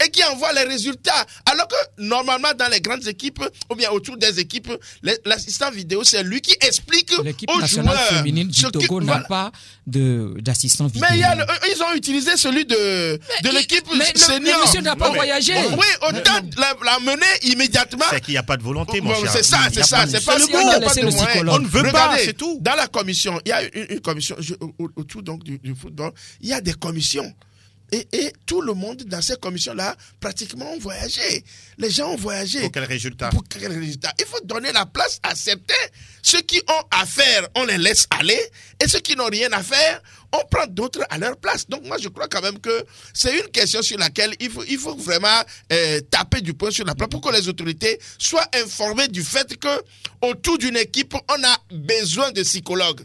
et qui envoie les résultats. Alors que normalement, dans les grandes équipes, ou bien autour des équipes, l'assistant vidéo, c'est lui qui explique aux joueurs. L'équipe nationale féminine du Togo n'a pas d'assistant vidéo. Mais ils ont utilisé celui de l'équipe senior. Mais monsieur n'a pas voyagé. Oui, autant la mener immédiatement. C'est qu'il n'y a pas de volonté, mon cher. C'est ça. C'est pas le coup, il n'y a pas de moyens. On ne veut pas, c'est tout. Dans la commission, il y a une commission autour donc du football. Il y a des commissions. Et tout le monde dans ces commissions-là, pratiquement, ont voyagé. Les gens ont voyagé. Pour quel résultat? Il faut donner la place à certains. Ceux qui ont à faire, on les laisse aller. Et ceux qui n'ont rien à faire, on prend d'autres à leur place. Donc moi, je crois quand même que c'est une question sur laquelle il faut vraiment taper du poing sur la plate pour que les autorités soient informées du fait que autour d'une équipe, on a besoin de psychologues.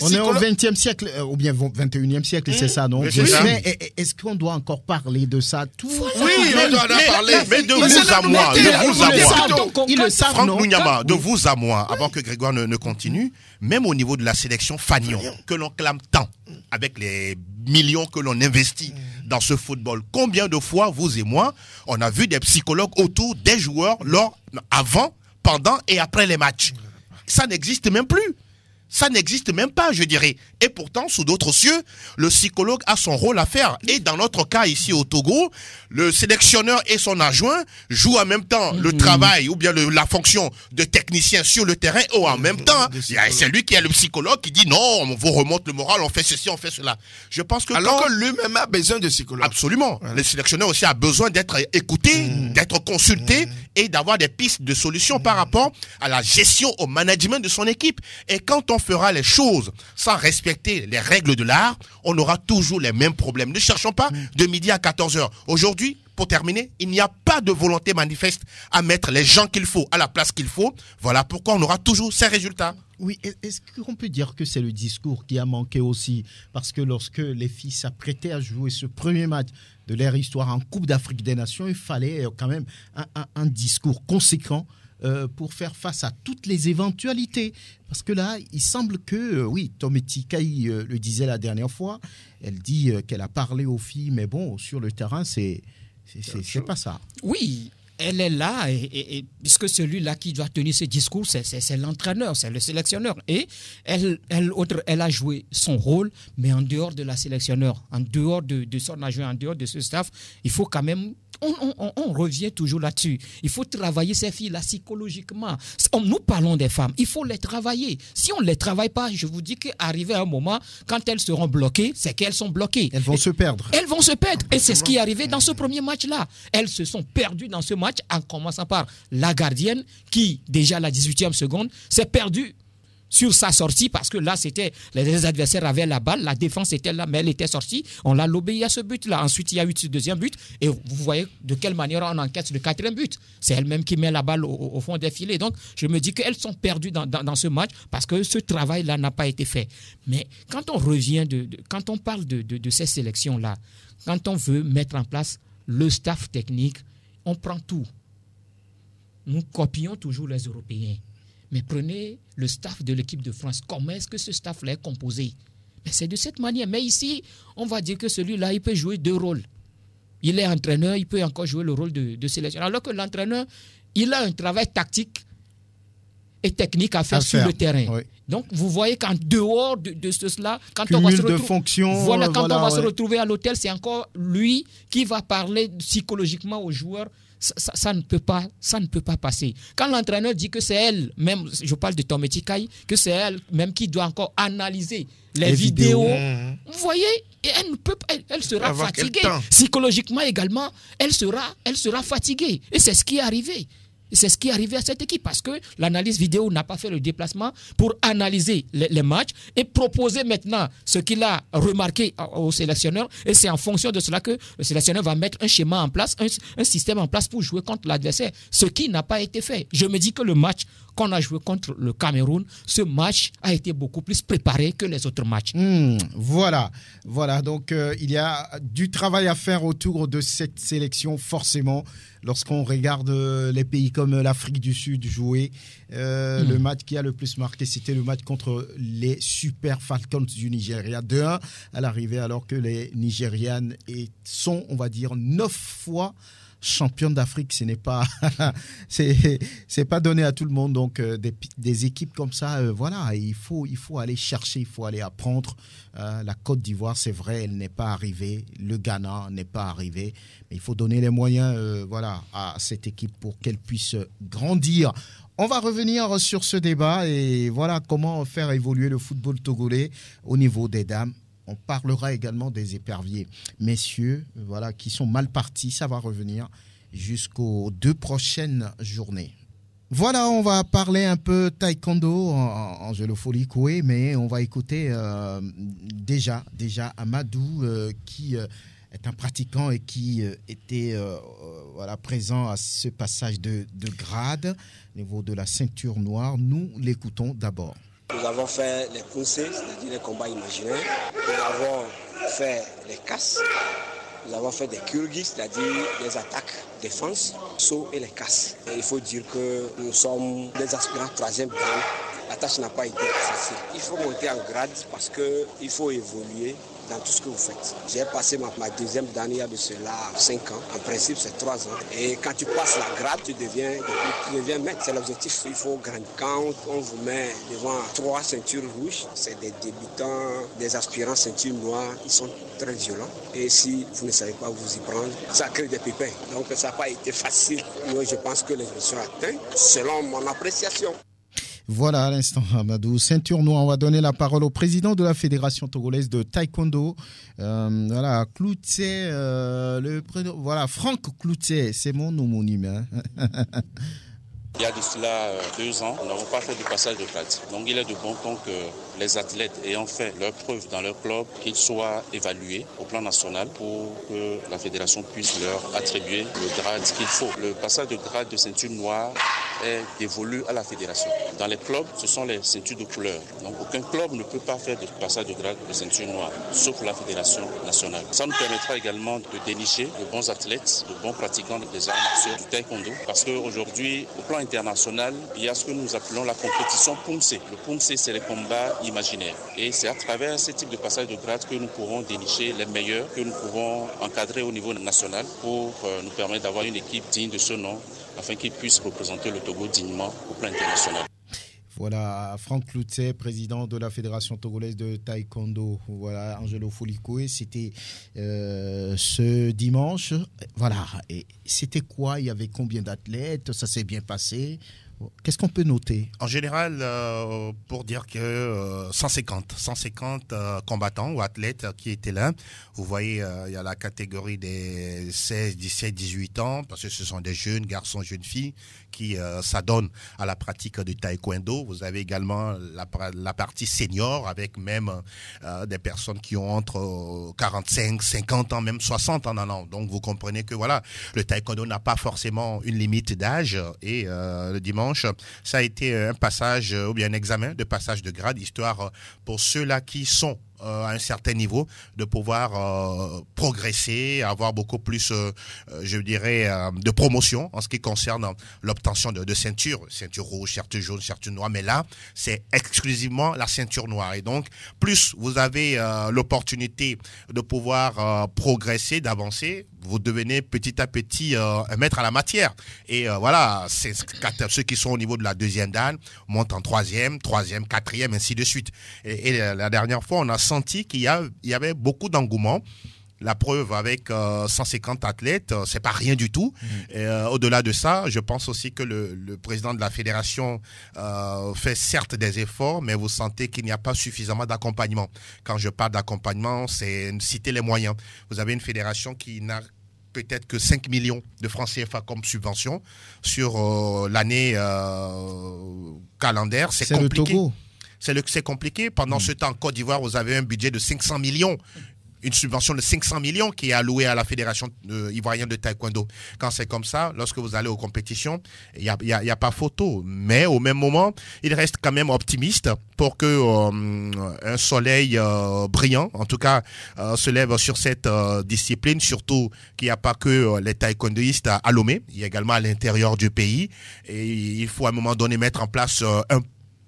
On est au 20e siècle, ou bien 21e siècle, c'est ça, non? Mais est-ce qu'on doit encore parler de ça? Oui, on doit en parler. Mais de vous à moi, ils le savent, Franck non? Mounyama, de vous à moi, avant que Grégoire ne continue, même au niveau de la sélection Fagnon, que l'on clame tant, avec les millions que l'on investit dans ce football, combien de fois, vous et moi, on a vu des psychologues autour des joueurs avant, pendant et après les matchs? Ça n'existe même plus. Ça n'existe même pas, je dirais. Et pourtant, sous d'autres cieux, le psychologue a son rôle à faire. Et dans notre cas ici au Togo, le sélectionneur et son adjoint jouent en même temps le travail ou bien la fonction de technicien sur le terrain ou en même temps, c'est lui qui est le psychologue qui dit non, on vous remonte le moral, on fait ceci, on fait cela. Je pense que alors que lui-même a besoin de psychologue. Absolument. Ouais. Le sélectionneur aussi a besoin d'être écouté, d'être consulté et d'avoir des pistes de solutions par rapport à la gestion, au management de son équipe. Et quand on fera les choses sans respecter les règles de l'art, on aura toujours les mêmes problèmes. Ne cherchons pas de midi à 14h. Aujourd'hui, pour terminer, il n'y a pas de volonté manifeste à mettre les gens qu'il faut à la place qu'il faut. Voilà pourquoi on aura toujours ces résultats. Oui, est-ce qu'on peut dire que c'est le discours qui a manqué aussi? Parce que lorsque les filles s'apprêtaient à jouer ce premier match de leur histoire en Coupe d'Afrique des Nations, il fallait quand même un discours conséquent pour faire face à toutes les éventualités. Parce que là, il semble que, oui, Tometi Kai le disait la dernière fois, elle dit qu'elle a parlé aux filles, mais bon, sur le terrain, c'est pas ça. Oui, elle est là, et puisque celui-là qui doit tenir ce discours, c'est l'entraîneur, c'est le sélectionneur. Et elle a joué son rôle, mais en dehors de la sélectionneur, en dehors de son adjoint, en dehors de ce staff, il faut quand même... On revient toujours là-dessus. Il faut travailler ces filles-là psychologiquement. Nous parlons des femmes. Il faut les travailler. Si on ne les travaille pas, je vous dis qu'arrivé à un moment, quand elles seront bloquées, c'est qu'elles sont bloquées. Elles vont se perdre. Elles vont se perdre. Et c'est ce qui est arrivé dans ce premier match-là. Elles se sont perdues dans ce match en commençant par la gardienne qui, déjà à la 18e seconde, s'est perdue sur sa sortie, parce que là, les adversaires avaient la balle, la défense était là, mais elle était sortie. On l'a obéi à ce but-là. Ensuite, il y a eu ce deuxième but, et vous voyez de quelle manière on enquête le quatrième but. C'est elle-même qui met la balle au fond des filets. Donc, je me dis qu'elles sont perdues dans ce match, parce que ce travail-là n'a pas été fait. Mais quand on revient, quand on parle de ces sélections-là, quand on veut mettre en place le staff technique, on prend tout. Nous copions toujours les Européens. Mais prenez le staff de l'équipe de France. Comment est-ce que ce staff-là est composé? Mais c'est de cette manière. Mais ici, on va dire que celui-là, il peut jouer deux rôles. Il est entraîneur, il peut encore jouer le rôle de sélectionneur. Alors que l'entraîneur, il a un travail tactique et technique à faire sur le terrain. Oui. Donc, vous voyez qu'en dehors de cela, quand on va se retrouver à l'hôtel, c'est encore lui qui va parler psychologiquement aux joueurs. Ça ne peut pas passer. Quand l'entraîneur dit que c'est elle, même, je parle de Tometi Kai, que c'est elle même qui doit encore analyser les vidéos. Vous voyez, et elle sera fatiguée. Psychologiquement également, elle sera fatiguée. Et c'est ce qui est arrivé. C'est ce qui est arrivé à cette équipe, parce que l'analyse vidéo n'a pas fait le déplacement pour analyser les matchs et proposer maintenant ce qu'il a remarqué au sélectionneur. Et c'est en fonction de cela que le sélectionneur va mettre un schéma en place, un système en place pour jouer contre l'adversaire, ce qui n'a pas été fait. Je me dis que le match qu'on a joué contre le Cameroun, ce match a été beaucoup plus préparé que les autres matchs. Voilà. Donc, il y a du travail à faire autour de cette sélection, forcément. Lorsqu'on regarde les pays comme l'Afrique du Sud jouer, le match qui a le plus marqué, c'était le match contre les Super Falcons du Nigeria, 2-1 à l'arrivée, alors que les Nigérianes sont, on va dire, 9 fois championne d'Afrique. Ce n'est pas c'est pas donné à tout le monde. Donc des équipes comme ça, voilà, il faut aller chercher, il faut aller apprendre. La Côte d'Ivoire, c'est vrai, elle n'est pas arrivée. Le Ghana n'est pas arrivé. Mais il faut donner les moyens à cette équipe pour qu'elle puisse grandir. On va revenir sur ce débat et voilà comment faire évoluer le football togolais au niveau des dames. on parlera également des éperviers. Messieurs, voilà, qui sont mal partis, ça va revenir jusqu'aux 2 prochaines journées. Voilà, on va parler un peu taekwondo, Angelo Folikoué, mais on va écouter déjà Amadou qui est un pratiquant et qui était présent à ce passage de grade au niveau de la ceinture noire. Nous l'écoutons d'abord. Nous avons fait les poussées, c'est-à-dire les combats imaginaires. Nous avons fait les casses. Nous avons fait des kurgis, c'est-à-dire les attaques, défense, sauts et les casses. Et il faut dire que nous sommes des aspirants 3e dan. La tâche n'a pas été facile. Il faut monter en grade parce qu'il faut évoluer dans tout ce que vous faites. J'ai passé ma 2e dan il y a de cela 5 ans. En principe, c'est 3 ans. Et quand tu passes la grade, tu deviens maître. C'est l'objectif. Il faut grandir. Quand on vous met devant 3 ceintures rouges, c'est des débutants, des aspirants ceintures noires. Ils sont très violents. Et si vous ne savez pas vous y prendre, ça crée des pépins. Donc ça n'a pas été facile. Moi, je pense que les gens sont atteints selon mon appréciation. Voilà, à l'instant, Amadou. Ceinture noire, on va donner la parole au président de la Fédération togolaise de taekwondo. Voilà, Cloutier, Franck Cloutier, c'est mon homonyme. Il y a de cela 2 ans, nous n'avons pas fait de passage de grade. Donc il est de bon ton que les athlètes ayant fait leurs preuves dans leur club, qu'ils soient évalués au plan national pour que la fédération puisse leur attribuer le grade qu'il faut. Le passage de grade de ceinture noire est dévolu à la fédération. Dans les clubs, ce sont les ceintures de couleur. Donc aucun club ne peut pas faire de passage de grade de ceinture noire, sauf la fédération nationale. Ça nous permettra également de dénicher de bons athlètes, de bons pratiquants des arts martiaux, du taekwondo, parce qu'aujourd'hui, au plan international, il y a ce que nous appelons la compétition Pumse. Le Pumse, c'est les combats imaginaires. Et c'est à travers ce type de passage de grade que nous pourrons dénicher les meilleurs, que nous pourrons encadrer au niveau national pour nous permettre d'avoir une équipe digne de ce nom, afin qu'ils puissent représenter le Togo dignement au plan international. Voilà, Franck Cloutier, président de la Fédération togolaise de taekwondo. Voilà, Angelo Folikoué, c'était ce dimanche. Voilà, et c'était quoi? Il y avait combien d'athlètes? Ça s'est bien passé? Qu'est-ce qu'on peut noter? En général, pour dire que 150 combattants ou athlètes qui étaient là. Vous voyez, il y a la catégorie des 16, 17, 18 ans, parce que ce sont des jeunes garçons, jeunes filles qui s'adonnent à la pratique du taekwondo. Vous avez également la partie senior avec même des personnes qui ont entre 45, 50 ans, même 60 ans. Donc vous comprenez que voilà, le taekwondo n'a pas forcément une limite d'âge et le dimanche, ça a été un passage ou bien un examen de passage de grade, histoire pour ceux-là qui sont à un certain niveau de pouvoir progresser, avoir beaucoup plus, je dirais, de promotion en ce qui concerne l'obtention de ceinture rouge, ceinture jaune, ceinture noire. Mais là, c'est exclusivement la ceinture noire. Et donc, plus vous avez l'opportunité de pouvoir progresser, d'avancer, vous devenez petit à petit un maître à la matière. Et voilà, ceux qui sont au niveau de la 2e dan montent en 3e, 4e, ainsi de suite. Et la dernière fois, on a senti qu'il y avait beaucoup d'engouement. La preuve avec 150 athlètes, c'est pas rien du tout. Et, au-delà de ça, je pense aussi que le président de la fédération fait certes des efforts, mais vous sentez qu'il n'y a pas suffisamment d'accompagnement. Quand je parle d'accompagnement, c'est citer les moyens. Vous avez une fédération qui n'a peut-être que 5 millions de francs CFA comme subvention sur l'année calendaire. C'est compliqué. Le Togo. C'est compliqué. Pendant ce temps, en Côte d'Ivoire, vous avez un budget de 500 millions. Une subvention de 500 millions qui est allouée à la Fédération ivoirienne de taekwondo. Quand c'est comme ça, lorsque vous allez aux compétitions, il y a pas photo. Mais au même moment, il reste quand même optimiste pour que un soleil brillant, en tout cas, se lève sur cette discipline. Surtout qu'il n'y a pas que les taekwondoïstes à Lomé, il y a également à l'intérieur du pays. Et il faut à un moment donné mettre en place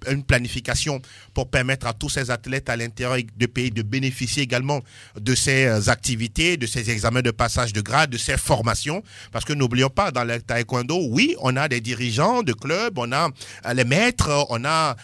une planification pour permettre à tous ces athlètes à l'intérieur du pays de bénéficier également de ces activités, de ces examens de passage de grade, de ces formations. Parce que n'oublions pas, dans le taekwondo, oui, on a des dirigeants de clubs, on a les maîtres, on a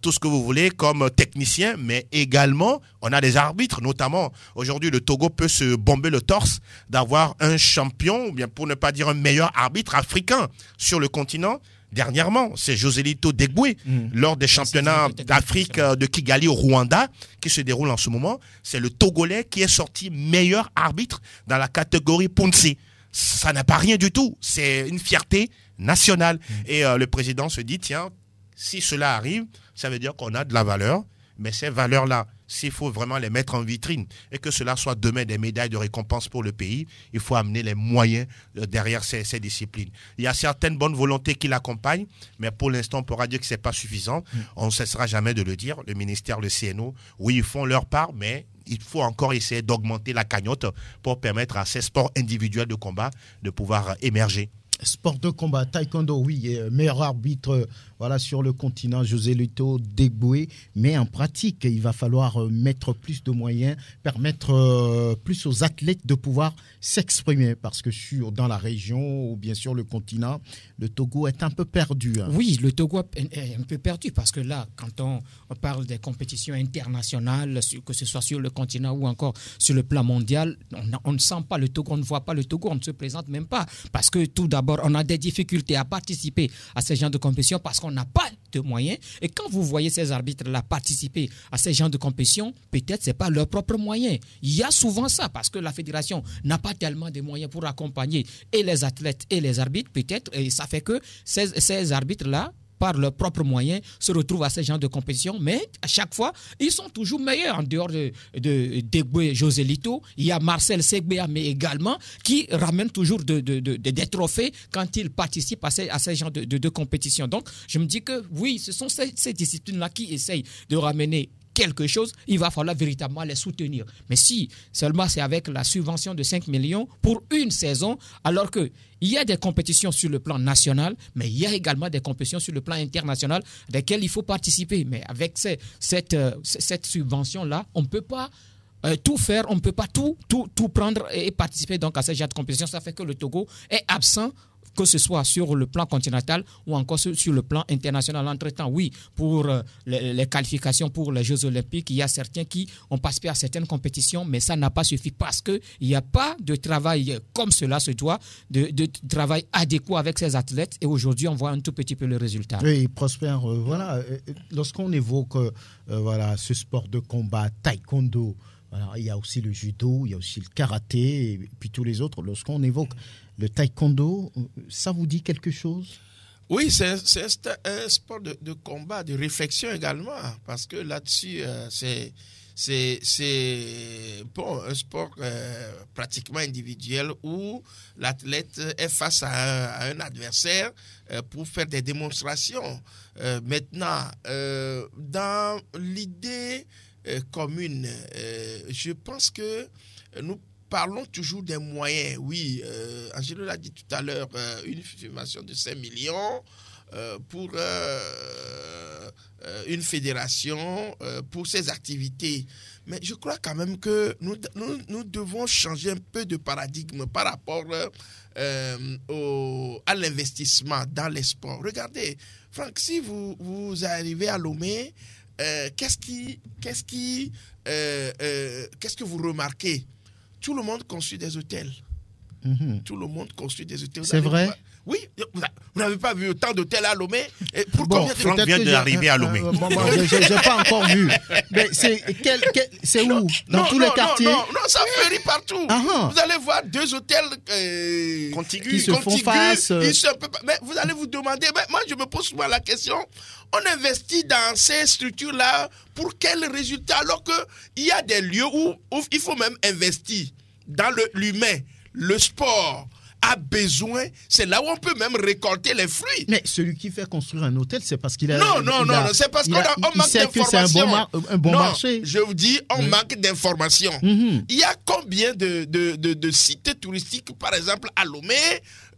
tout ce que vous voulez comme techniciens, mais également on a des arbitres. Notamment, aujourd'hui, le Togo peut se bomber le torse d'avoir un champion, ou bien pour ne pas dire un meilleur arbitre africain sur le continent. dernièrement, c'est Joselito Degwe, lors des championnats d'Afrique de Kigali au Rwanda, qui se déroule en ce moment. C'est le Togolais qui est sorti meilleur arbitre dans la catégorie Punsi. Ça n'a pas rien du tout. C'est une fierté nationale. Et le président se dit, tiens, si cela arrive, ça veut dire qu'on a de la valeur. Mais ces valeurs-là, s'il faut vraiment les mettre en vitrine et que cela soit demain des médailles de récompense pour le pays, il faut amener les moyens derrière ces disciplines. Il y a certaines bonnes volontés qui l'accompagnent, mais pour l'instant, on pourra dire que ce n'est pas suffisant. On ne cessera jamais de le dire. Le ministère, le CNO, oui, ils font leur part, mais il faut encore essayer d'augmenter la cagnotte pour permettre à ces sports individuels de combat de pouvoir émerger. Sport de combat, taekwondo, oui, meilleur arbitre sur le continent, Joselito Degwe, mais en pratique, il va falloir mettre plus de moyens, permettre plus aux athlètes de pouvoir s'exprimer, parce que dans la région ou bien sûr le continent, le Togo est un peu perdu. Oui, le Togo est un peu perdu, parce que là, quand on parle des compétitions internationales, que ce soit sur le continent ou encore sur le plan mondial, on ne sent pas le Togo, on ne voit pas le Togo, on ne se présente même pas, parce que tout d'abord, on a des difficultés à participer à ces genres de compétitions parce qu'on n'a pas de moyens. Et quand vous voyez ces arbitres-là participer à ces genres de compétitions, peut-être ce n'est pas leurs propres moyens. Il y a souvent ça parce que la fédération n'a pas tellement de moyens pour accompagner et les athlètes et les arbitres, peut-être. Et ça fait que ces arbitres-là, par leurs propres moyens, se retrouvent à ce genre de compétition, mais à chaque fois, ils sont toujours meilleurs. En dehors de Degwe Joselito, il y a Marcel Segbea, mais également, qui ramène toujours des trophées quand ils participent à ce genre de compétition. Donc, je me dis que oui, ce sont ces disciplines-là qui essayent de ramener quelque chose, il va falloir véritablement les soutenir. Mais si seulement c'est avec la subvention de 5 millions pour une saison, alors qu'il y a des compétitions sur le plan national, mais il y a également des compétitions sur le plan international desquelles il faut participer. Mais avec cette subvention-là, on ne peut pas tout faire, on ne peut pas tout prendre et participer donc à ce genre de compétition. Ça fait que le Togo est absent, que ce soit sur le plan continental ou encore sur le plan international. Entre-temps, oui, pour les qualifications pour les Jeux Olympiques, il y a certains qui ont participé à certaines compétitions, mais ça n'a pas suffi parce qu'il n'y a pas de travail comme cela se doit, de travail adéquat avec ces athlètes. Et aujourd'hui, on voit un tout petit peu le résultat. Oui, Prosper, lorsqu'on évoque ce sport de combat, taekwondo, il y a aussi le judo, il y a aussi le karaté, et puis tous les autres. Lorsqu'on évoque le taekwondo, ça vous dit quelque chose? Oui, c'est un sport de combat, de réflexion également, parce que là-dessus, c'est un sport pratiquement individuel où l'athlète est face à un adversaire pour faire des démonstrations. Maintenant, dans l'idée commune, je pense que nous parlons toujours des moyens. Oui, Angelo l'a dit tout à l'heure, une subvention de 5 millions pour une fédération, pour ses activités. Mais je crois quand même que nous devons changer un peu de paradigme par rapport à l'investissement dans les sports. Regardez, Franck, si vous arrivez à Lomé, qu'est-ce que vous remarquez? Tout le monde construit des hôtels. Tout le monde construit des hôtels. C'est vrai? Oui, vous n'avez pas vu autant d'hôtels à Lomé. Franck vient d'arriver à Lomé. Je n'ai pas encore vu. Mais c'est où? Dans tous les quartiers? Non, ça fleurit partout. Vous allez voir 2 hôtels contigus qui se font face. Mais vous allez vous demander, moi je me pose souvent la question, on investit dans ces structures-là pour quel résultat? Alors qu'il y a des lieux où il faut même investir dans l'humain, le sport a besoin, c'est là où on peut même récolter les fruits. Mais celui qui fait construire un hôtel, c'est parce qu'il a... Non, c'est parce qu'on manque d'informations. Un bon marché. Je vous dis, on manque d'informations. Il y a combien de sites touristiques, par exemple, à Lomé,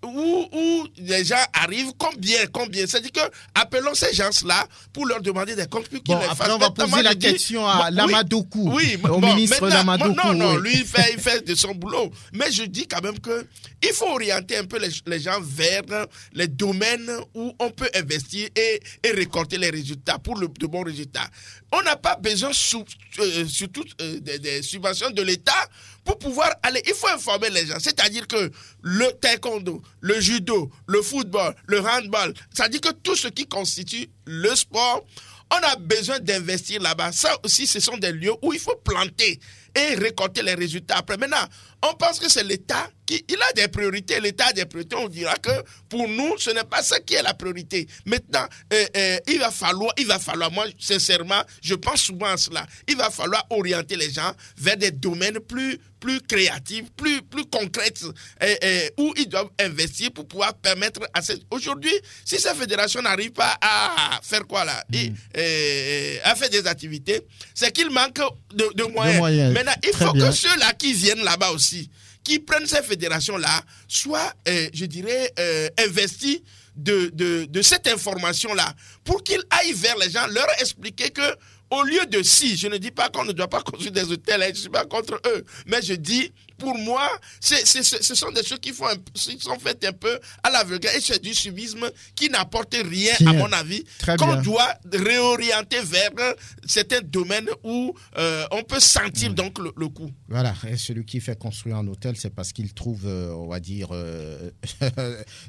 où les gens arrivent, combien? C'est-à-dire que appelons ces gens-là pour leur demander des comptes pour qu'ils les fassent. Après, on va poser la question à Lamadokou, au ministre Lamadokou. Non, lui, il fait de son boulot. Mais je dis quand même qu'il faut orienter un peu les gens vers les domaines où on peut investir et récolter les résultats pour de bons résultats. on n'a pas besoin surtout des subventions de l'État pour pouvoir aller. Il faut informer les gens. C'est-à-dire que le taekwondo, le judo, le football, le handball, c'est-à-dire que tout ce qui constitue le sport, on a besoin d'investir là-bas. Ça aussi, ce sont des lieux où il faut planter et récolter les résultats. Après, maintenant, on pense que c'est l'État il a des priorités. L'État a des priorités. On dira que pour nous, ce n'est pas ça qui est la priorité. Maintenant, il va falloir, moi, sincèrement, je pense souvent à cela. Il va falloir orienter les gens vers des domaines plus créatifs, plus concrets, où ils doivent investir pour pouvoir permettre à aujourd'hui, si ces fédérations n'arrivent pas à faire quoi là, à faire des activités, c'est qu'il manque de moyens. Maintenant, il faut que ceux-là qui viennent là-bas aussi, qui prennent ces fédérations-là, soient, je dirais, investis de cette information-là, pour qu'ils aillent vers les gens, leur expliquer que, au lieu de je ne dis pas qu'on ne doit pas construire des hôtels, je ne suis pas contre eux, mais je dis, pour moi, ce sont des choses qui sont faites un peu à l'aveugle, et c'est du civisme qui n'apporte rien, à mon avis, qu'on doit réorienter vers certains domaines où on peut sentir donc le coup. Voilà, et celui qui fait construire un hôtel, c'est parce qu'il trouve, on va dire,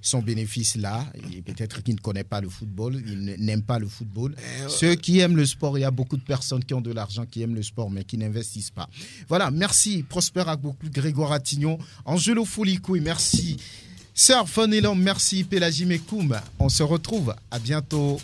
son bénéfice là, et peut-être qu'il ne connaît pas le football, il n'aime pas le football. Ceux qui aiment le sport, il y a beaucoup de personnes qui ont de l'argent, qui aiment le sport, mais qui n'investissent pas. Voilà, merci Prosper Agbokou, Grégoire Attignon, Angelo Foulikoui, merci Sir Fonelon, merci Pélagie Mekoum. On se retrouve, à bientôt.